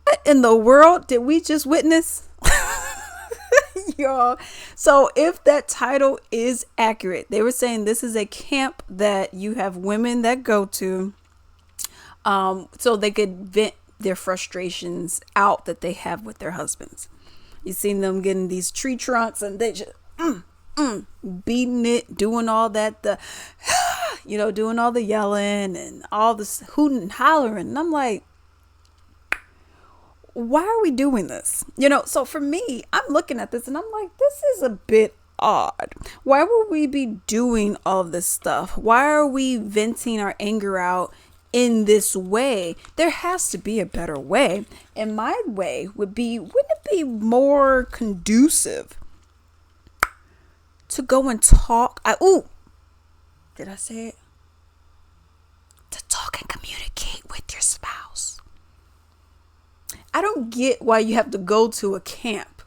What in the world did we just witness? Y'all. So if that title is accurate, they were saying this is a camp that you have women that go to, so they could vent their frustrations out that they have with their husbands. You seen them getting these tree trunks and they just beating it, doing all that, the doing all the yelling and all this hooting and hollering. And I'm like, why are we doing this? So for me, I'm looking at this and I'm like, this is a bit odd. Why would we be doing all of this stuff? Why are we venting our anger out in this way? There has to be a better way. And my way would be, wouldn't it be more conducive to go and talk? Did I say it? To talk and communicate with your spouse. I don't get why you have to go to a camp,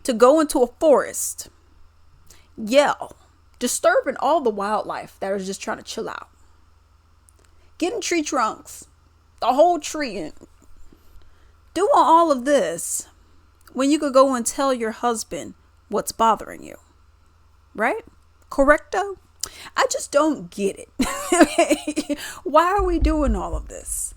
to go into a forest, yell, disturbing all the wildlife that is just trying to chill out, getting tree trunks, the whole tree, and doing all of this when you could go and tell your husband what's bothering you, right? Correcto? I just don't get it. Why are we doing all of this?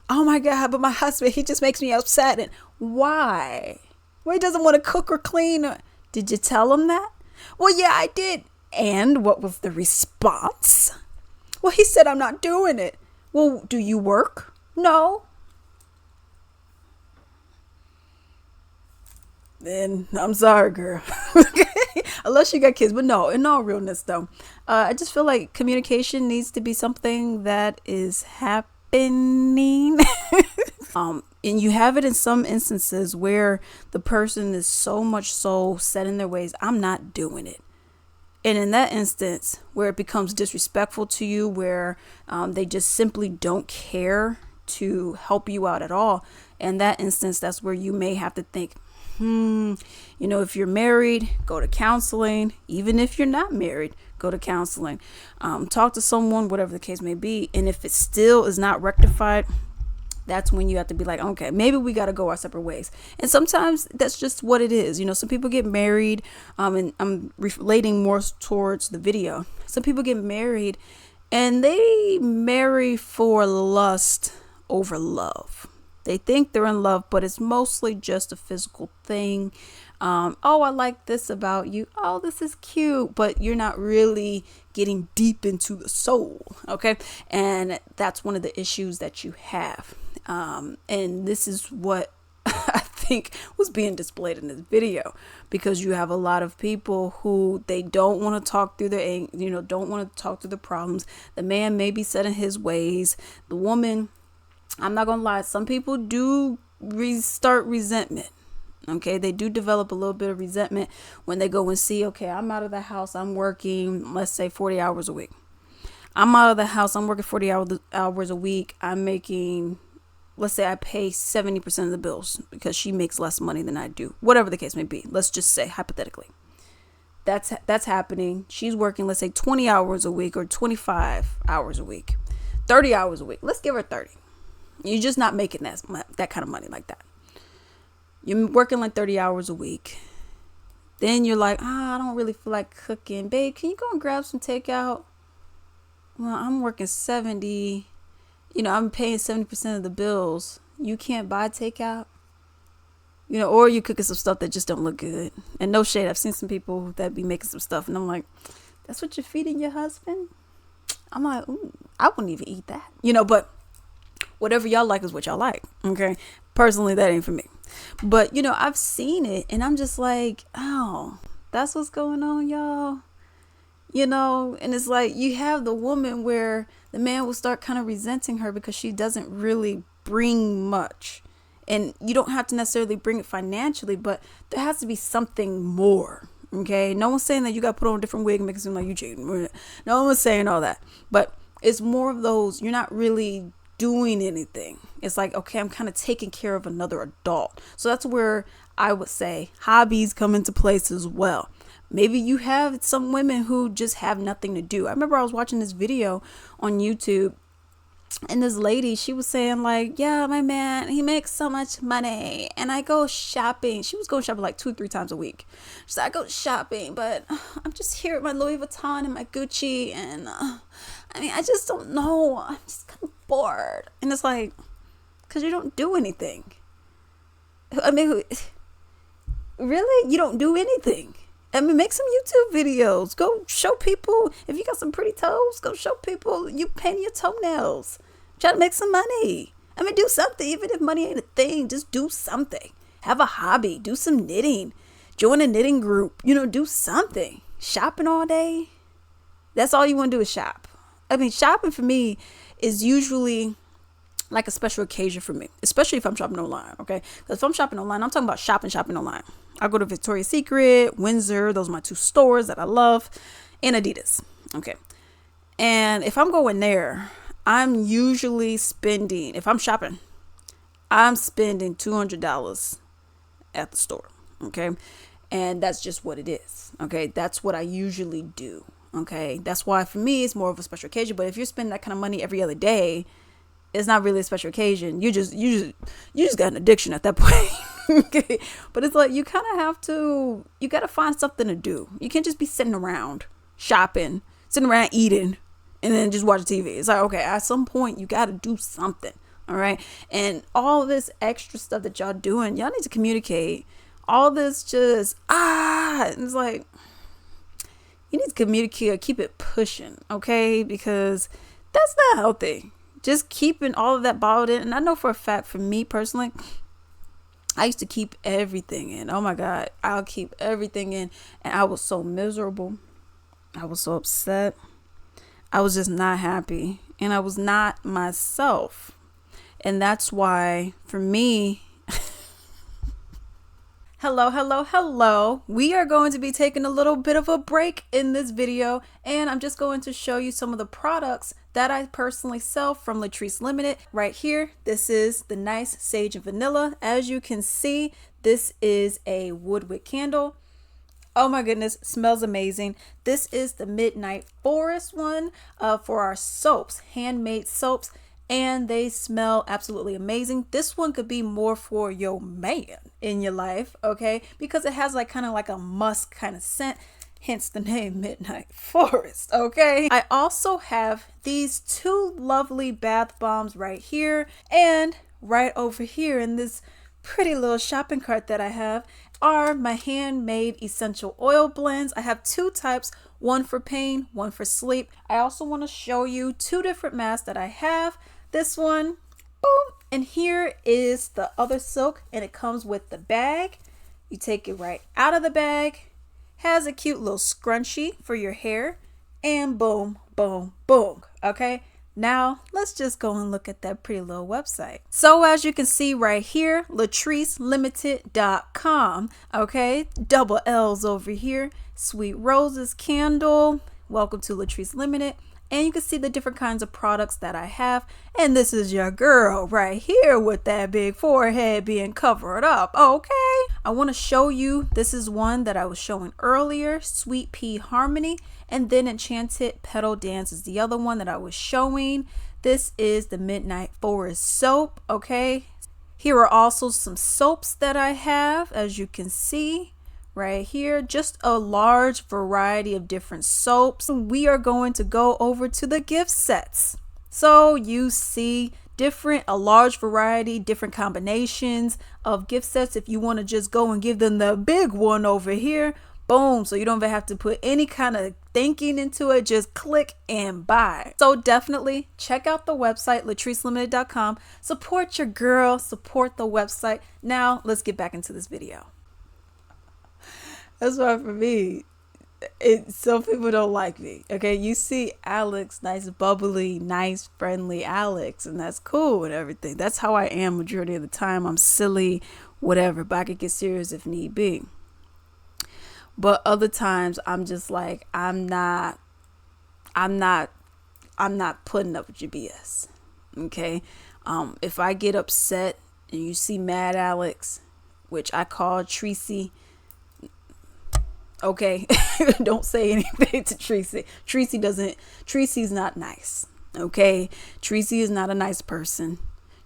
Oh my God, but my husband, he just makes me upset. And why? Well, he doesn't want to cook or clean. Did you tell him that? Well, yeah, I did. And what was the response? Well, he said, I'm not doing it. Well, do you work? No. Then I'm sorry, girl. Unless you got kids. But no, in all realness, though, I just feel like communication needs to be something that is happening. And you have it in some instances where the person is so much so set in their ways, I'm not doing it. And in that instance where it becomes disrespectful to you, where they just simply don't care to help you out at all, in that instance, that's where you may have to think, if you're married, go to counseling. Even if you're not married, go to counseling. Talk to someone, whatever the case may be. And if it still is not rectified, that's when you have to be like, okay, maybe we got to go our separate ways. And sometimes that's just what it is. Some people get married, and I'm relating more towards the video. Some people get married and they marry for lust over love. They think they're in love, but it's mostly just a physical thing. Oh, I like this about you. Oh, this is cute. But you're not really getting deep into the soul. Okay. And that's one of the issues that you have. And this is what I think was being displayed in this video, because you have a lot of people who they don't want to talk through their, don't want to talk through the problems. The man may be set in his ways. The woman, I'm not going to lie, some people do start resentment. Okay, they do develop a little bit of resentment when they go and see, okay, I'm out of the house, I'm working, let's say 40 hours a week. I'm out of the house, I'm working 40 hours a week. I'm making, let's say I pay 70% of the bills because she makes less money than I do. Whatever the case may be. Let's just say hypothetically. That's happening. She's working, let's say 20 hours a week or 25 hours a week. 30 hours a week. Let's give her 30. You're just not making that kind of money like that. You're working like 30 hours a week. Then you're like, I don't really feel like cooking. Babe, can you go and grab some takeout? Well, I'm working 70. I'm paying 70% of the bills. You can't buy takeout. Or you cooking some stuff that just don't look good. And no shade, I've seen some people that be making some stuff and I'm like, that's what you're feeding your husband? I'm like, I wouldn't even eat that. But whatever y'all like is what y'all like. Okay. Personally, that ain't for me. But, I've seen it and I'm just like, oh, that's what's going on, y'all. And it's like you have the woman where the man will start kind of resenting her because she doesn't really bring much. And you don't have to necessarily bring it financially, but there has to be something more. Okay. No one's saying that you got to put on a different wig and make it seem like you cheating. No one's saying all that. But it's more of those, you're not really doing anything. It's like, okay, I'm kind of taking care of another adult. So that's where I would say hobbies come into place as well. Maybe you have some women who just have nothing to do. I remember I was watching this video on YouTube, and this lady, she was saying like, yeah, my man, he makes so much money and I go shopping. She was going shopping like 2-3 times a week. She said, I go shopping, but I'm just here with my Louis Vuitton and my Gucci. And I just don't know. I'm just kind of bored. And it's like, because you don't do anything. I mean, really? You don't do anything. I mean, make some YouTube videos. Go show people. If you got some pretty toes, go show people you paint your toenails. Try to make some money. I mean, do something. Even if money ain't a thing, just do something. Have a hobby. Do some knitting. Join a knitting group. Do something. Shopping all day. That's all you want to do is shop. I mean, shopping for me is usually like a special occasion for me, especially if I'm shopping online. Okay. Because if I'm shopping online, I'm talking about shopping online. I go to Victoria's Secret, Windsor. Those are my 2 stores that I love, and Adidas. Okay. And if I'm going there, I'm usually spending, if I'm shopping, I'm spending $200 at the store. Okay. And that's just what it is. Okay. That's what I usually do. Okay. That's why for me, it's more of a special occasion. But if you're spending that kind of money every other day, it's not really a special occasion. You just got an addiction at that point. Okay. But it's like, you kind of have to, you got to find something to do. You can't just be sitting around shopping, sitting around eating, and then just watch TV. It's like, okay, at some point you got to do something. All right. And all this extra stuff that y'all doing, y'all need to communicate. All this just, and it's like, you need to communicate, keep it pushing. Okay. Because that's not healthy. Just keeping all of that bottled in. And I know for a fact, for me personally, I used to keep everything in. Oh my God. I'll keep everything in. And I was so miserable. I was so upset. I was just not happy. And I was not myself. And that's why, for me, Hello. We are going to be taking a little bit of a break in this video, and I'm just going to show you some of the products that I personally sell from Latrice Limited. Right here, this is the nice sage and vanilla. As you can see, this is a woodwick candle. Oh my goodness, smells amazing. This is the Midnight Forest one for our soaps, handmade soaps. And they smell absolutely amazing. This one could be more for your man in your life, okay? Because it has like kind of like a musk kind of scent, hence the name Midnight Forest, okay? I also have these 2 lovely bath bombs right here, and right over here in this pretty little shopping cart that I have are my handmade essential oil blends. I have 2 types, one for pain, one for sleep. I also want to show you 2 different masks that I have. This one, boom, and here is the other silk, and it comes with the bag. You take it right out of the bag, has a cute little scrunchie for your hair, and boom, boom, boom, okay? Now, let's just go and look at that pretty little website. So as you can see right here, latricelimited.com, okay? Double L's over here, Sweet Roses candle, welcome to Latrice Limited. And you can see the different kinds of products that I have. And this is your girl right here with that big forehead being covered up. Okay. I want to show you. This is one that I was showing earlier. Sweet Pea Harmony. And then Enchanted Petal Dance is the other one that I was showing. This is the Midnight Forest soap. Okay. Here are also some soaps that I have, as you can see. Right here, just a large variety of different soaps. We are going to go over to the gift sets. So you see a large variety, different combinations of gift sets. If you want to just go and give them the big one over here, boom. So you don't even have to put any kind of thinking into it. Just click and buy. So definitely check out the website, latricelimited.com. Support your girl, support the website. Now let's get back into this video. That's why for me, Some people don't like me. Okay, you see Alex, nice, bubbly, nice, friendly Alex, and that's cool and everything. That's how I am majority of the time. I'm silly, whatever, but I could get serious if need be. But other times I'm just like, I'm not, I'm not putting up with your BS. Okay, if I get upset and you see Mad Alex, which I call Tracy. Okay, don't say anything to Tracy. Tracy's not nice. Okay, Tracy is not a nice person.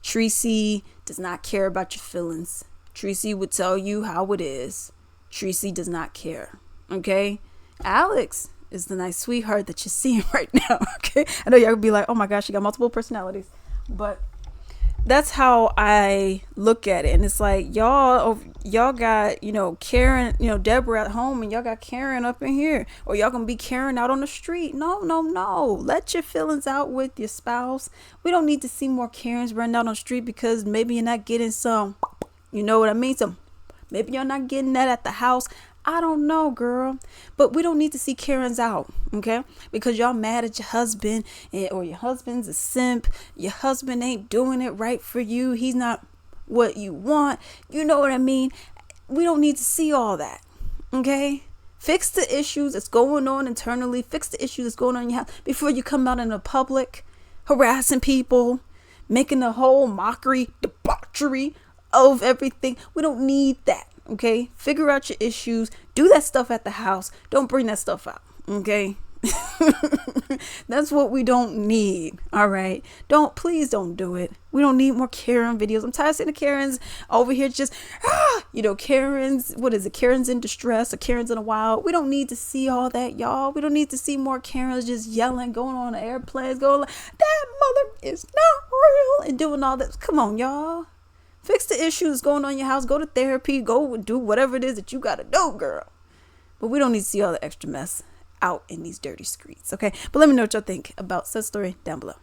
Tracy does not care about your feelings. Tracy would tell you how it is. Tracy does not care. Okay, Alex is the nice sweetheart that you're seeing right now. Okay, I know y'all would be like, oh my gosh, she got multiple personalities, but that's how I look at it. And it's like y'all got, Karen, Deborah at home, and y'all got Karen up in here, or y'all gonna be Karen out on the street. No, no, no. Let your feelings out with your spouse. We don't need to see more Karens running out on the street because maybe you're not getting some, you know what I mean? Maybe you're not getting that at the house. I don't know, girl. But we don't need to see Karen's out, okay? Because y'all mad at your husband, or your husband's a simp. Your husband ain't doing it right for you. He's not what you want. You know what I mean? We don't need to see all that, okay? Fix the issues that's going on internally. Fix the issues that's going on in your house before you come out in the public harassing people, making a whole mockery, debauchery of everything. We don't need that. Okay, figure out your issues. Do that stuff at the house. Don't bring that stuff out. Okay, that's what we don't need. All right, please don't do it. We don't need more Karen videos. I'm tired of seeing the Karens over here just, Karens. What is it? Karens in distress or Karens in the wild. We don't need to see all that, y'all. We don't need to see more Karens just yelling, going on the airplanes, going like, that mother is not real, and doing all that. Come on, y'all. Fix the issues going on in your house. Go to therapy. Go do whatever it is that you got to do, girl. But we don't need to see all the extra mess out in these dirty streets, okay? But let me know what y'all think about said story down below.